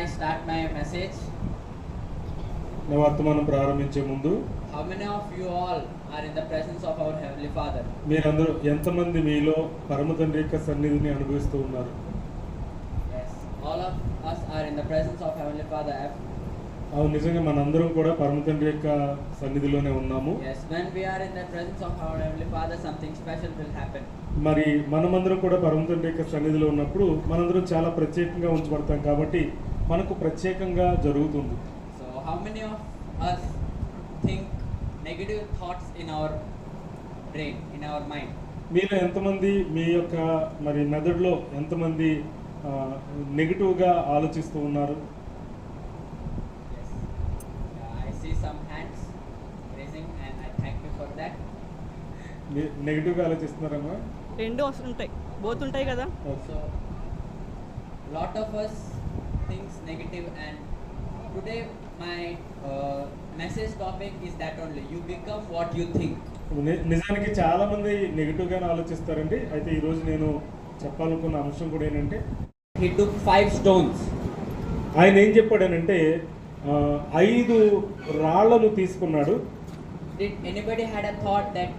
I start my message, నా వర్తమానం ప్రారంభించే ముందు how many of you all are in the presence of our Heavenly Father? మీరందరూ ఎంతమంది మీలో పరమ తండ్రి యొక్క సన్నిధిని అనుభవిస్తూ ఉన్నారు? Yes, all of us are in the presence of Heavenly Father. అవును, నిజంగా మనందరం కూడా పరమ తండ్రి యొక్క సన్నిధిలోనే ఉన్నాము. Yes, when we are in the presence of our Heavenly Father, something special will happen. మరి మనమందరం కూడా పరమ తండ్రి యొక్క సన్నిధిలో ఉన్నప్పుడు మనందరం చాలా ప్రత్యేకంగా ఉంచబడతాం కాబట్టి మనకు ప్రత్యేకంగా జరుగుతుంది. So how many of us think negative thoughts in our brain, in our mind? మీలో ఎంతమంది మీ యొక్క మరి మెదడులో ఎంతమంది నెగిటివ్గా ఆలోచిస్తూ ఉన్నారు? Yes. I see some hands raising and I thank you for that. నెగిటివ్గా ఆలోచిస్తున్నారమ్మా? రెండు వస్తుంటాయి, బోత్ ఉంటాయి కదా. So lot of us thinks negative, and today my message topic is that only, you become what you think. నిజానికి చాలా మంది నెగిటివ్గానే ఆలోచిస్తారండి. అయితే ఈరోజు నేను చెప్పాలనుకున్న అంశం కూడా ఏంటంటే, He took 5 stones. ఆయన ఏం చెప్పాడనంటే 5 రాళ్లను తీసుకున్నాడు. Did anybody had a thought that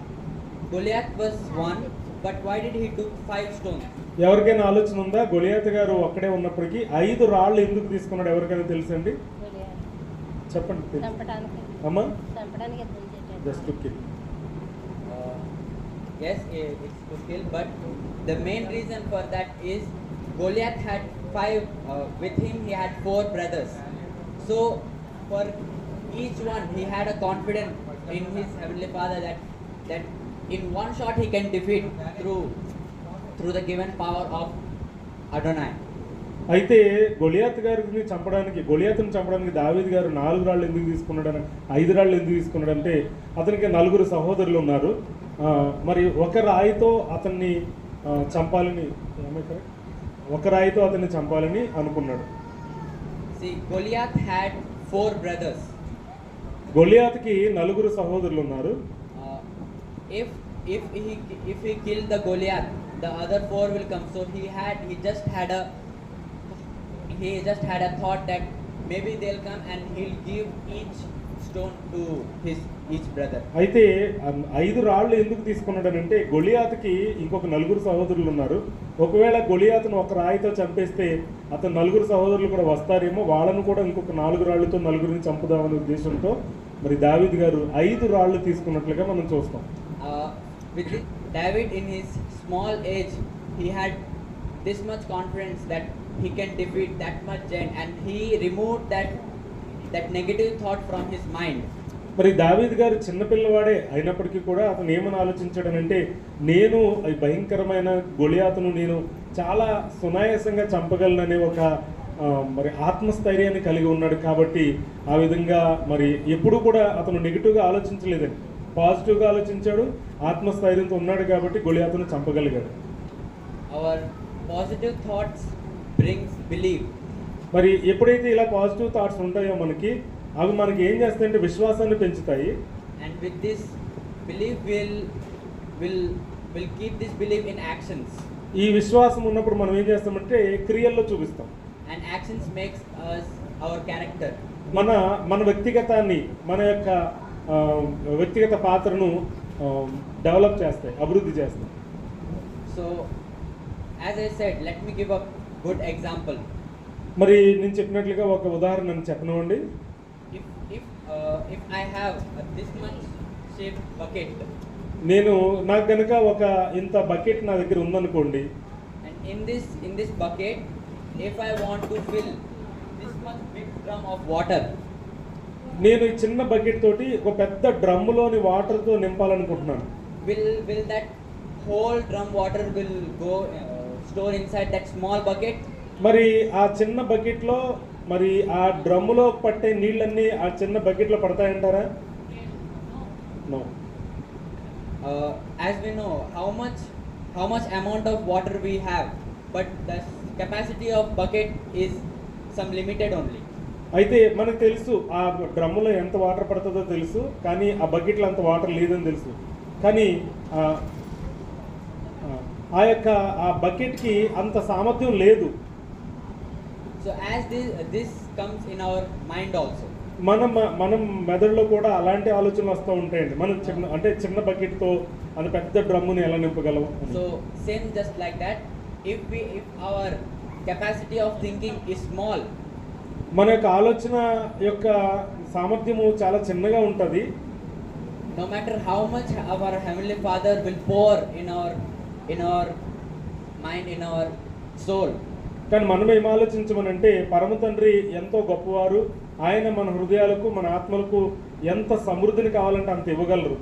Goliath was one, but why did he took 5 stones? ఎవరికైనా ఆలోచన ఉందా? గొలియాత్ గారు ఒక్కడే ఉన్నప్పటికీ 5 రాళ్ళు ఎందుకు తీసుకున్నాడు? ఎవరికైనా తెలుసండి? చెప్పండి అమ్మా. Just to kill. Yes, it's to kill, but the main reason for that is Goliath had 5 with him. He had 4 brothers, so for each one he had a confidence in his Heavenly Father that in one shot he can defeat through the given power of Adonai. అయితే గొలియాతుని చంపడానికి దావీదు గారు 4 రాళ్ళు ఎందుకు తీసుకున్నాడు, 5 రాళ్ళు ఎందుకు తీసుకున్నాడు అంటే, అతనికి 4 సహోదరులు ఉన్నారు. మరి ఒక రాయితో అతన్ని చంపాలని అనుకున్నాడు. See, Goliath had 4 brothers. గొలియాతుకి 4 సహోదరులు ఉన్నారు. If he killed the Goliath, the other 4 will come. So he just had a thought that maybe they'll come and he'll give each stone to each brother. అయితే 5 రాళ్ళు ఎందుకు తీసుకున్నాడనంటే, గొలియాతుకి ఇంకొక 4 సహోదరులు ఉన్నారు. ఒకవేళ గొలియాతును ఒక రాయితో చంపేస్తే అతను 4 సహోదరులు కూడా వస్తారేమో, వాళ్ళను కూడా ఇంకొక 4 రాళ్ళతో 4ని చంపుదామనే ఉద్దేశంతో మరి దావీదు గారు 5 రాళ్ళు తీసుకున్నట్లుగా మనం చూస్తాం. With David in his small age, he had this much confidence that he can defeat that much giant, and he removed that negative thought from his mind. మరి దావీదు గారు చిన్నపిల్లవాడే అయినప్పటికీ కూడా అతను ఏమని ఆలోచించాడనంటే, నేను ఈ భయంకరమైన గొలియాతును నేను చాలా సునాయాసంగా చంపగలననే ఒక మరి ఆత్మస్థైర్యాన్ని కలిగి ఉన్నాడు. కాబట్టి ఆ విధంగా మరి ఎప్పుడూ కూడా అతను నెగిటివ్గా ఆలోచించలేదండి, పాజిటివ్గా ఆలోచించాడు. ఆత్మస్థైర్యంతో ఉన్నాడు కాబట్టి గొలియాతును చంపగలిగాడు. Our positive thoughts brings belief. మరి ఎప్పుడైతే ఇలా పాజిటివ్ థాట్స్ ఉంటాయో అవి మనకి ఏం చేస్తాయంటే విశ్వాసాన్ని పెంచుతాయి. And with this belief will keep this belief in actions. ఈ విశ్వాసం ఉన్నప్పుడు మనం ఏం చేస్తామంటే క్రియల్లో చూపిస్తాం. And actions makes us our character. మన వ్యక్తిగతాన్ని, మన యొక్క వ్యక్తిగత పాత్రను డెవలప్ చేస్తాయి, అభివృద్ధి చేస్తాయి. So as I said, let me give a good example. మరి నేను చెప్పినట్లుగా ఒక ఉదాహరణ చెప్పనివ్వండి. If I have this much shaped bucket, నాకు కనుక ఒక ఇంత బకెట్ నా దగ్గర ఉందనుకోండి, and in this bucket, if I want to fill this much big drum of water, నేను ఈ చిన్న బకెట్ తోటి ఒక పెద్ద డ్రమ్ములోని వాటర్తో నింపాలనుకుంటున్నాను. will that whole drum water will go store inside that small bucket? మరి ఆ చిన్న బకెట్లో మరి ఆ డ్రమ్ములో పట్టే నీళ్ళన్నీ ఆ చిన్న బకెట్లో పడతాయంటారా? No. As we know how much amount of water we have, but the capacity of bucket is some limited only. అయితే మనకు తెలుసు ఆ డ్రమ్ములో ఎంత వాటర్ పడుతుందో తెలుసు, కానీ ఆ బకెట్లో అంత వాటర్ లేదని తెలుసు. కానీ ఆ బకెట్కి అంత సామర్థ్యం లేదు. So as this comes in our mind also. మనం మెదడులో కూడా అలాంటి ఆలోచనలు వస్తూ ఉంటాయండి. మనం చిన్న బకెట్తో అది పెద్ద డ్రమ్ముని ఎలా నింపగలం. So same just like that, if our capacity of thinking is small, మన యొక్క ఆలోచన యొక్క సామర్థ్యము చాలా చిన్నగా ఉంటుంది. no matter how much our Heavenly Father will pour in our mind, in our soul, కానీ మనం ఏం ఆలోచించమనంటే పరమ తండ్రి ఎంతో గొప్పవారు, ఆయన మన హృదయాలకు మన ఆత్మలకు ఎంత సమృద్ధిని కావాలంటే అంత ఇవ్వగలరు.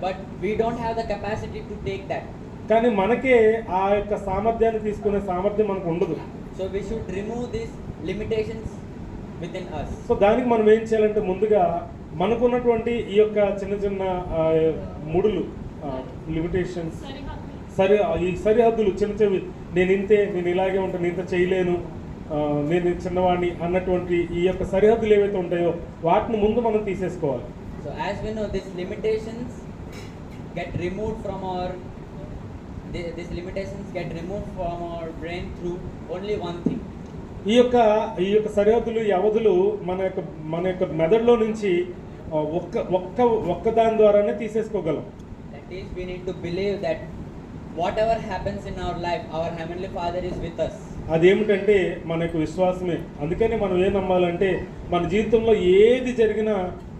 but we don't have the capacity to take that. కానీ మనకే ఆ యొక్క సామర్థ్యాన్ని తీసుకునే సామర్థ్యం మనకు ఉండదు. So we should remove these limitations within us. So దానికి మనం ఏం చేయాలంటే ముందుగా మనకున్నటువంటి ఈ యొక్క చిన్న ముడులు, లిమిటేషన్స్, ఈ సరిహద్దులు చిన్నవి, నేను ఇలాగే ఉంటాను, ఇంత చేయలేను, నేను చిన్నవాడిని అన్నటువంటి ఈ యొక్క సరిహద్దులు ఏవైతే ఉంటాయో వాటిని ముందు మనం తీసేసుకోవాలి. So as we know, these limitations get removed from our brain through only one thing. ఈ యొక్క సరిహద్దులు, ఈ అవధులు మన యొక్క మెదడులో నుంచి ఒక్క దాని ద్వారానే తీసేసుకోగలం. That is, we need to believe that whatever happens in our life, our Heavenly Father is with us. అదేమిటంటే మన యొక్క విశ్వాసమే. అందుకని మనం ఏం నమ్మాలంటే మన జీవితంలో ఏది జరిగినా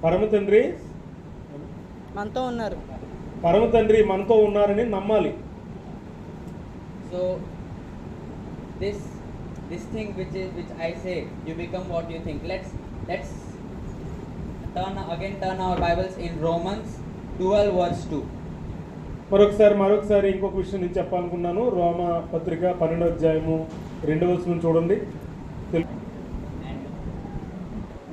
పరమ తండ్రి మనతో ఉన్నారని నమ్మాలి. So this thing which I say, you become what you think. Let's turn our Bibles in Romans 12 verse 2. మరొకసారి ఇంకొక విషయం నేను చెప్పాలనుకున్నాను. రోమ పత్రిక 12వ అధ్యాయము 2వ వచనం చూడండి.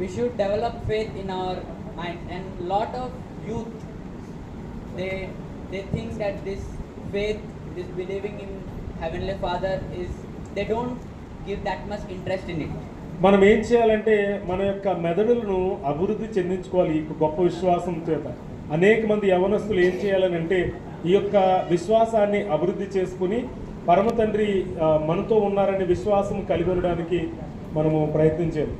We should develop faith in our mind, and lot of youth, they think that this faith, this believing in Heavenly Father they don't give that much interest in it. మనం ఏం చేయాలంటే మన యొక్క మెదడులను అభివృద్ధి చెందించుకోవాలి ఈ గొప్ప విశ్వాసం చేత. అనేక మంది యవనస్తులు ఏం చేయాలని అంటే ఈ యొక్క విశ్వాసాన్ని అభివృద్ధి చేసుకుని పరమ తండ్రి మనతో ఉన్నారనే విశ్వాసం కలిగి ఉండడానికి మనము ప్రయత్నించాలి.